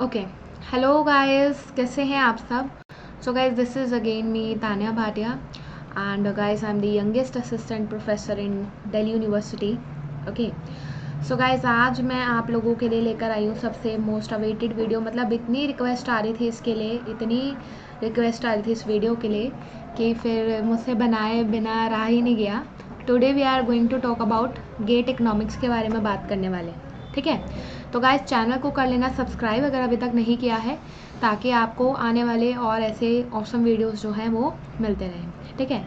Okay, hello guys, कैसे हैं आप सब? So guys, this is again me Tanya Bhatia and guys I am the youngest assistant professor in Delhi university. Okay, so guys, आज मैं आप लोगों के लिए लेकर आई हूँ सबसे मोस्ट अवेटेड वीडियो। मतलब इतनी रिक्वेस्ट आ रही थी इसके लिए, इतनी रिक्वेस्ट आ रही थी इस वीडियो के लिए कि फिर मुझसे बनाए बिना रहा ही नहीं गया। Today we are going to talk about GATE economics के बारे में बात करने वाले, ठीक है? तो गाइस, चैनल को कर लेना सब्सक्राइब अगर अभी तक नहीं किया है, ताकि आपको आने वाले और ऐसे ऑसम वीडियोस जो हैं वो मिलते रहें, ठीक है?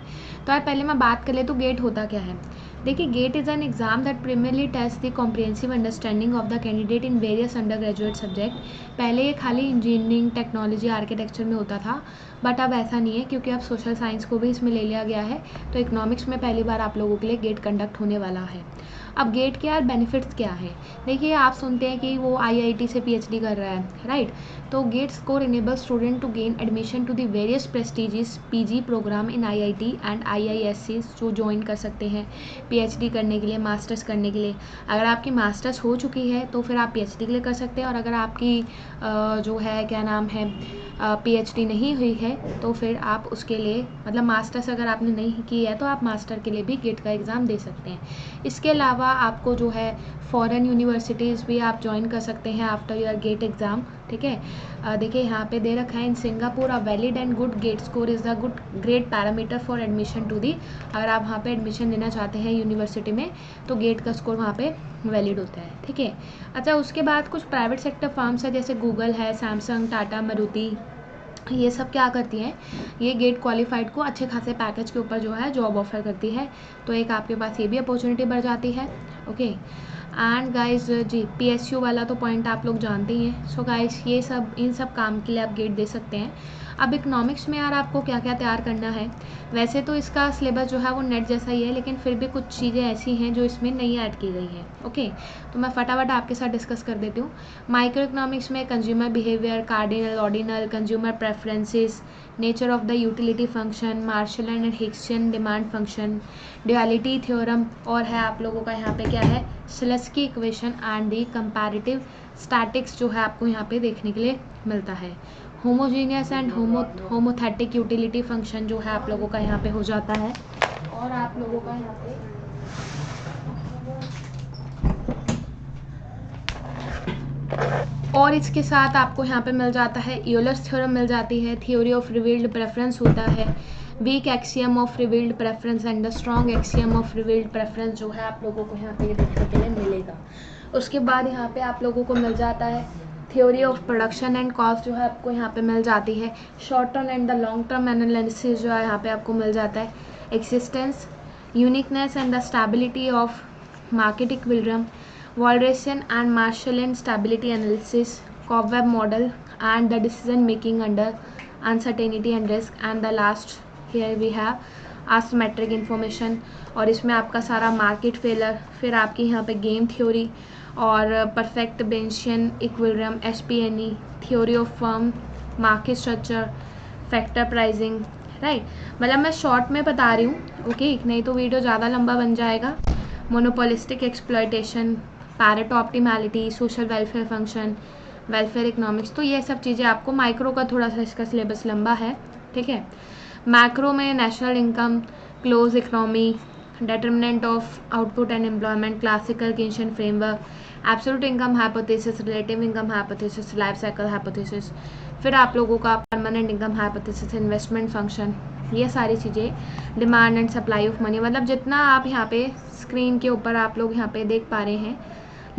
तो यार पहले मैं बात कर ले तो गेट होता क्या है। देखिए, GATE is an exam that premierly test the comprehensive understanding of the candidate in various under graduate subject. पहले ये खाली इंजीनियरिंग, टेक्नोलॉजी, आर्किटेक्चर में होता था, बट अब ऐसा नहीं है क्योंकि अब सोशल साइंस को भी इसमें ले लिया गया है। तो इकोनॉमिक्स में पहली बार आप लोगों के लिए गेट कंडक्ट होने वाला है। अब गेट के यार बेनिफिट्स क्या है? देखिए, आप सुनते हैं कि वो आईआईटी से पीएचडी कर रहा है, राइट? तो GATE score enable student to gain admission to the various prestigious PG program in IIT and IISc, जो ज्वाइन कर सकते हैं पीएचडी करने के लिए, मास्टर्स करने के लिए। अगर आपकी मास्टर्स हो चुकी है तो फिर आप पीएचडी के लिए कर सकते हैं, और अगर आपकी जो है क्या नाम है पीएचडी नहीं हुई है तो फिर आप उसके लिए, मतलब मास्टर्स अगर आपने नहीं की है तो आप मास्टर के लिए भी गेट का एग्ज़ाम दे सकते हैं। इसके अलावा आपको जो है फॉरेन यूनिवर्सिटीज़ भी आप ज्वाइन कर सकते हैं आफ्टर योर गेट एग्ज़ाम, ठीक है? देखिए, यहाँ पे दे रखा है in Singapore a valid and good GATE score is the good great parameter for admission to the. अगर आप वहाँ पे एडमिशन लेना चाहते हैं यूनिवर्सिटी में तो गेट का स्कोर वहाँ पे वैलिड होता है, ठीक है? अच्छा, उसके बाद कुछ प्राइवेट सेक्टर फर्म्स है जैसे गूगल है, सैमसंग, टाटा, मारुति, ये सब क्या करती हैं, ये गेट क्वालिफाइड को अच्छे खासे पैकेज के ऊपर जो है जॉब ऑफर करती है। तो एक आपके पास ये भी अपॉर्चुनिटी बढ़ जाती है। ओके, एंड गाइस जी, पीएसयू वाला तो पॉइंट आप लोग जानते ही हैं। सो गाइस, ये सब इन सब काम के लिए आप गेट दे सकते हैं। अब इकोनॉमिक्स में यार आपको क्या क्या तैयार करना है? वैसे तो इसका सिलेबस जो है वो नेट जैसा ही है, लेकिन फिर भी कुछ चीज़ें ऐसी हैं जो इसमें नई ऐड की गई हैं। ओके, तो मैं फटाफट आपके साथ डिस्कस कर देती हूँ। माइक्रो इकोनॉमिक्स में consumer behaviour, cardinal, ordinal, consumer preferences, nature of the utility function, Marshall and Hicksian demand function, duality theorem, और है आप लोगों का यहाँ पे क्या है, Slutsky equation and the comparative statics जो है आपको यहाँ पे देखने के लिए मिलता है। होमोजीनियस एंड होमोथेटिक यूटिलिटी फंक्शन जो है आप लोगों का यहाँ पे हो जाता है। और आप लोगों का यहाँ पे और इसके साथ आपको यहाँ पे मिल जाता है यूलर्स थ्योरम मिल जाती है, थ्योरी ऑफ रिवील्ड प्रेफरेंस होता है, weak axiom of revealed preference and the strong axiom of revealed preference जो है आप लोगों को यहाँ पे देखने के लिए मिलेगा। उसके बाद यहाँ पे आप लोगों को मिल जाता है theory of production and cost जो है आपको यहाँ पे मिल जाती है, short term and the long term analysis जो है यहाँ पे आपको मिल जाता है, existence, uniqueness and the stability of market equilibrium, Walrasian and Marshallian stability analysis, cobweb model, and the decision making under uncertainty and risk, and the last here we have asymmetric information। और इसमें आपका सारा market failure, फिर आपकी यहाँ पे game theory और perfect Bayesian equilibrium, SPNE, theory of firm, market structure, factor pricing, right? मतलब मैं शॉर्ट में बता रही हूँ, ओके, नहीं तो वीडियो ज़्यादा लंबा बन जाएगा। Monopolistic exploitation, Pareto optimality, social welfare function, welfare economics, तो ये सब चीज़ें आपको, माइक्रो का थोड़ा सा इसका सिलेबस लंबा है, ठीक है? मैक्रो में national income, close economy, determinant of output and employment, classical Keynesian framework, absolute income hypothesis, relative income hypothesis, life cycle hypothesis, फिर आप लोगों का permanent income hypothesis, investment function, ये सारी चीज़ें, demand and supply of money. मतलब जितना आप यहाँ पे स्क्रीन के ऊपर आप लोग यहाँ पे देख पा रहे हैं,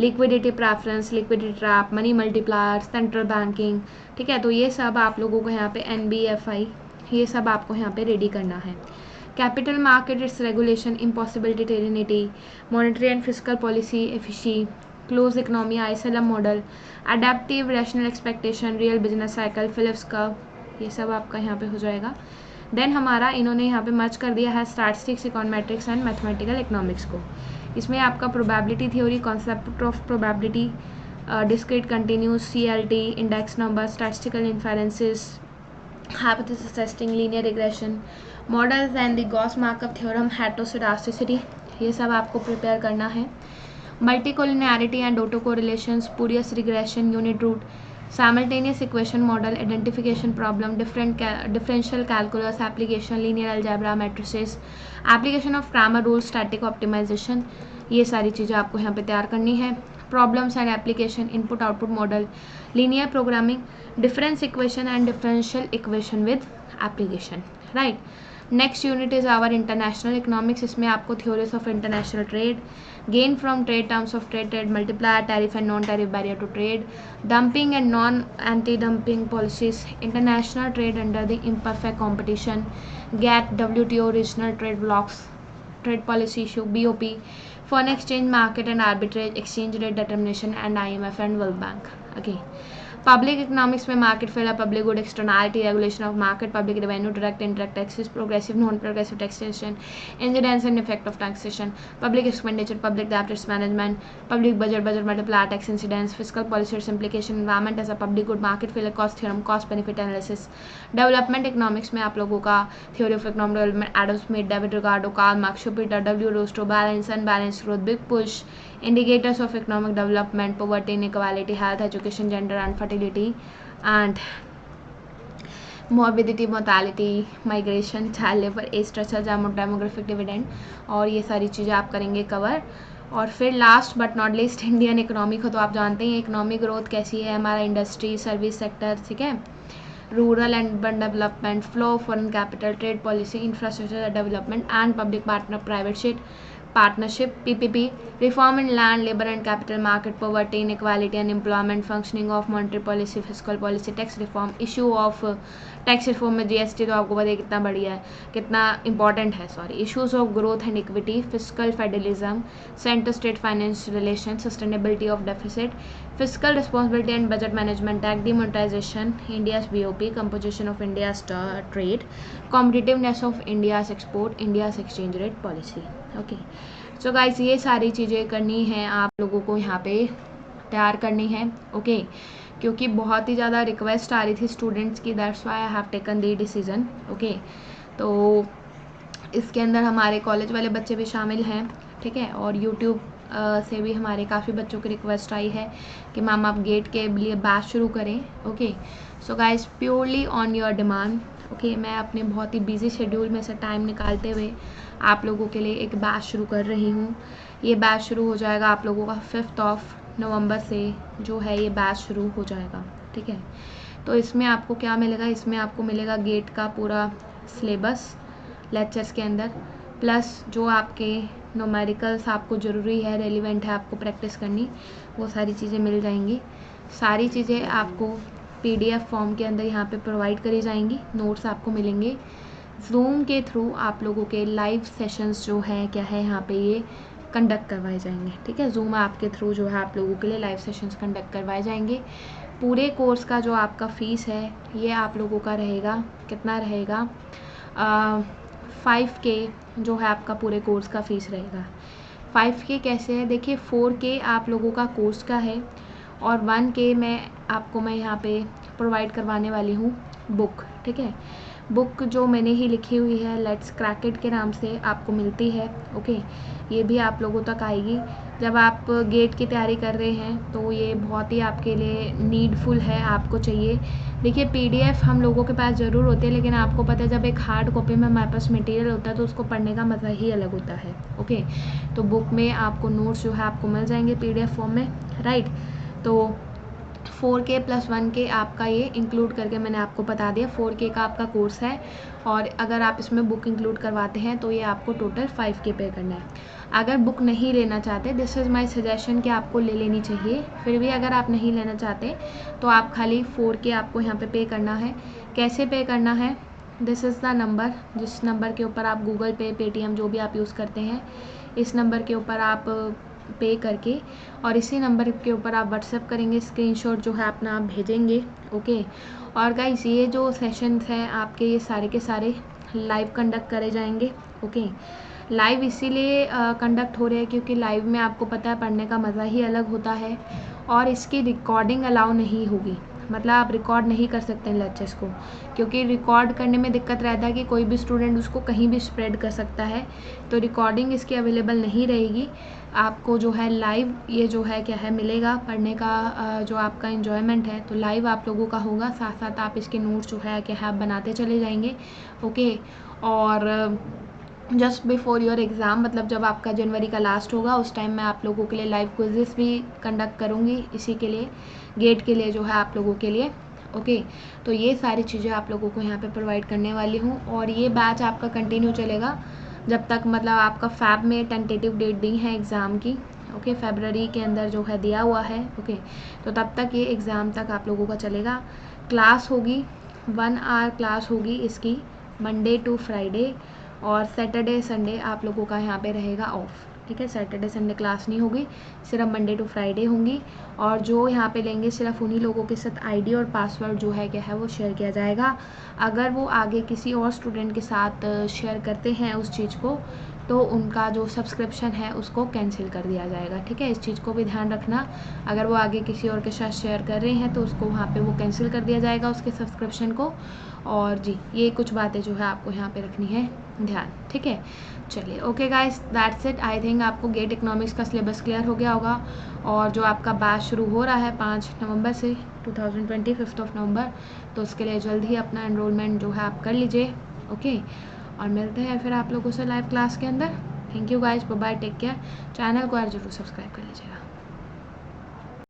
liquidity preference, liquidity trap, money multiplier, central banking, ठीक है? तो ये सब आप लोगों को यहाँ पे NBFI, ये सब आपको यहाँ पे रेडी करना है। Capital market, its regulation, impossibility, trinity, monetary and fiscal policy, efficiency, close economy, IS LM model, adaptive rational expectation, real business cycle, Phillips curve, ये सब आपका यहाँ पे हो जाएगा। देन हमारा इन्होंने यहाँ पे मर्ज कर दिया है statistics, econometrics and mathematical economics को। इसमें आपका probability theory, concept of probability, discrete continuous, CLT, index number, statistical inferences, hypothesis testing, linear regression, models and the Gauss Markov theorem, heteroscedasticity, ये सब आपको प्रिपेयर करना है। Multi collinearity and auto correlation, spurious regression, unit root, simultaneous equation model, identification problem, differential calculus application, linear algebra, matrices, application of Cramer rules, static optimization, ये सारी चीज़ें आपको यहाँ पे तैयार करनी है. Problems and application, input output model, linear programming, difference equation and differential equation with application. Right. Next unit is our international economics. इसमें आपको theories of international trade, gain from trade, terms of trade, trade multiplier, tariff and non tariff barrier to trade, dumping and non anti dumping policies, international trade under the imperfect competition, GATT, WTO, regional trade blocks, trade policy issue, BOP, foreign exchange market and arbitrage, exchange rate determination, and IMF and World Bank. Okay. Public economics में market failure, public good, externality, regulation of market, public revenue, direct indirect taxes, progressive non-progressive taxation, incidence and effect of taxation, public expenditure, public debt risk management, public budget, budget multiplier, tax incidence, fiscal policy its implication, environment as a public good, market failure, cost theorem, cost benefit analysis. Development economics में आप लोगों का theory of economic development, Adam Smith, David Ricardo, Karl Marx, Schumpeter, W. Rostow, balance and balance growth, big push, indicators of economic development, poverty, inequality, health, education, gender and fertility, and morbidity, mortality, migration, child labor, age structure, demographic dividend, और ये सारी चीज़ें आप करेंगे cover. और फिर last but not least Indian economy को तो आप जानते हैं इकोनॉमिक ग्रोथ कैसी है, हमारा इंडस्ट्री, सर्विस सेक्टर, ठीक है, rural and urban development, flow of foreign capital, trade policy, infrastructure development and public partner private partnership, PPP, reform in land, labor and capital market, poverty, inequality and employment, functioning of monetary policy, fiscal policy, tax reform, issue of tax reform में GST तो आपको पता है कितना बढ़िया है, कितना important है, sorry, issues of growth and equity, physical federalism, centre state finance relation, sustainability of deficit, physical responsibility and budget management act, demonetisation, India's BOP, composition of India's trade, competitiveness of India's export, India's exchange rate policy. Okay, so guys ये सारी चीज़ें करनी है आप लोगों को, यहाँ पे तैयार करनी है. ओके, क्योंकि बहुत ही ज़्यादा रिक्वेस्ट आ रही थी स्टूडेंट्स की, that's why I have taken the decision. Okay, तो इसके अंदर हमारे कॉलेज वाले बच्चे भी शामिल हैं, ठीक है, और यूट्यूब से भी हमारे काफ़ी बच्चों की रिक्वेस्ट आई है कि मैम आप गेट के लिए बैच शुरू करें. Okay, so guys purely on your demand. Okay, मैं अपने बहुत ही बिजी शेड्यूल में से टाइम निकालते हुए आप लोगों के लिए एक बैच शुरू कर रही हूँ. ये बैच शुरू हो जाएगा आप लोगों का 5 नवंबर से जो है ये बैच शुरू हो जाएगा, ठीक है. तो इसमें आपको क्या मिलेगा, इसमें आपको मिलेगा गेट का पूरा सिलेबस लेक्चर्स के अंदर, प्लस जो आपके न्यूमेरिकल्स आपको ज़रूरी है, रेलिवेंट है आपको प्रैक्टिस करनी, वो सारी चीज़ें मिल जाएंगी. सारी चीज़ें आपको PDF फॉर्म के अंदर यहाँ पे प्रोवाइड करी जाएंगी, नोट्स आपको मिलेंगे. जूम के थ्रू आप लोगों के लाइव सेशंस जो है क्या है यहाँ पे ये कंडक्ट करवाए जाएंगे, ठीक है. जूम ऐप के थ्रू जो है आप लोगों के लिए लाइव सेशंस कंडक्ट करवाए जाएंगे. पूरे कोर्स का जो आपका फ़ीस है ये आप लोगों का रहेगा, कितना रहेगा, 5K जो है आपका पूरे कोर्स का फ़ीस रहेगा. 5K कैसे है, देखिए 4K आप लोगों का कोर्स का है और 1K मैं यहाँ पे प्रोवाइड करवाने वाली हूँ बुक, ठीक है. बुक जो मैंने ही लिखी हुई है, लेट्स क्रैक इट के नाम से आपको मिलती है. ओके, ये भी आप लोगों तक आएगी. जब आप गेट की तैयारी कर रहे हैं तो ये बहुत ही आपके लिए नीडफुल है, आपको चाहिए. देखिए PDF हम लोगों के पास ज़रूर होते हैं, लेकिन आपको पता है जब एक हार्ड कॉपी में हमारे पास मटेरियल होता है तो उसको पढ़ने का मज़ा ही अलग होता है. ओके, तो बुक में आपको नोट्स जो है आपको मिल जाएंगे PDF फॉर्म में, राइट. तो 4K + 1K आपका ये इंक्लूड करके मैंने आपको बता दिया 4K का आपका कोर्स है, और अगर आप इसमें बुक इंक्लूड करवाते हैं तो ये आपको टोटल 5K पे करना है. अगर बुक नहीं लेना चाहते, दिस इज़ माय सजेशन कि आपको ले लेनी चाहिए. फिर भी अगर आप नहीं लेना चाहते तो आप खाली 4K आपको यहाँ पे करना है. कैसे पे करना है, दिस इज़ द नंबर, जिस नंबर के ऊपर आप गूगल पे, पेटीएम जो भी आप यूज़ करते हैं, इस नंबर के ऊपर आप पे करके और इसी नंबर के ऊपर आप व्हाट्सएप करेंगे, स्क्रीनशॉट जो है अपना आप भेजेंगे. ओके, और गाइस ये जो सेशंस हैं आपके ये सारे के सारे लाइव कंडक्ट करे जाएंगे. ओके, लाइव इसीलिए कंडक्ट हो रहे हैं क्योंकि लाइव में आपको पता है पढ़ने का मज़ा ही अलग होता है और इसकी रिकॉर्डिंग अलाउ नहीं होगी. मतलब आप रिकॉर्ड नहीं कर सकते हैं लेक्चर्स को, क्योंकि रिकॉर्ड करने में दिक्कत रहता है कि कोई भी स्टूडेंट उसको कहीं भी स्प्रेड कर सकता है, तो रिकॉर्डिंग इसकी अवेलेबल नहीं रहेगी। आपको जो है लाइव ये जो है क्या है मिलेगा पढ़ने का, जो आपका इन्जॉयमेंट है तो लाइव आप लोगों का होगा, साथ साथ आप इसके नोट्स जो है क्या है आप बनाते चले जाएंगे। ओके, और जस्ट बिफोर योर एग्ज़ाम, मतलब जब आपका जनवरी का लास्ट होगा उस टाइम मैं आप लोगों के लिए लाइव क्विज़ेस भी कंडक्ट करूँगी, इसी के लिए गेट के लिए जो है आप लोगों के लिए। ओके, तो ये सारी चीज़ें आप लोगों को यहाँ पे प्रोवाइड करने वाली हूँ, और ये बैच आपका कंटिन्यू चलेगा जब तक, मतलब आपका फैब में टेंटेटिव डेट दी है एग्ज़ाम की। ओके, फरवरी के अंदर जो है दिया हुआ है। ओके, तो तब तक ये एग्ज़ाम तक आप लोगों का चलेगा। क्लास होगी 1 आवर क्लास होगी इसकी, मंडे टू फ्राइडे, और सैटरडे संडे आप लोगों का यहाँ पे रहेगा ऑफ। ठीक है, सैटरडे संडे क्लास नहीं होगी, सिर्फ मंडे टू फ्राइडे होंगी, और जो यहाँ पे लेंगे सिर्फ उन्हीं लोगों के साथ आईडी और पासवर्ड जो है क्या है वो शेयर किया जाएगा। अगर वो आगे किसी और स्टूडेंट के साथ शेयर करते हैं उस चीज़ को, तो उनका जो सब्सक्रिप्शन है उसको कैंसिल कर दिया जाएगा। ठीक है, इस चीज़ को भी ध्यान रखना, अगर वो आगे किसी और के साथ शेयर कर रहे हैं तो उसको वहाँ पे वो कैंसिल कर दिया जाएगा उसके सब्सक्रिप्शन को। और जी, ये कुछ बातें जो है आपको यहाँ पे रखनी है ध्यान। ठीक है, चलिए, okay guys, that's it. I think आपको गेट इकोनॉमिक्स का सिलेबस क्लियर हो गया होगा, और जो आपका बैच शुरू हो रहा है 5 नवंबर से 2020 5 नवंबर, तो उसके लिए जल्द ही अपना एनरोलमेंट जो है आप कर लीजिए। ओके, और मिलते हैं फिर आप लोगों से लाइव क्लास के अंदर। Thank you guys, bye bye, take care. Channel को यार जरूर सब्सक्राइब कर लीजिएगा।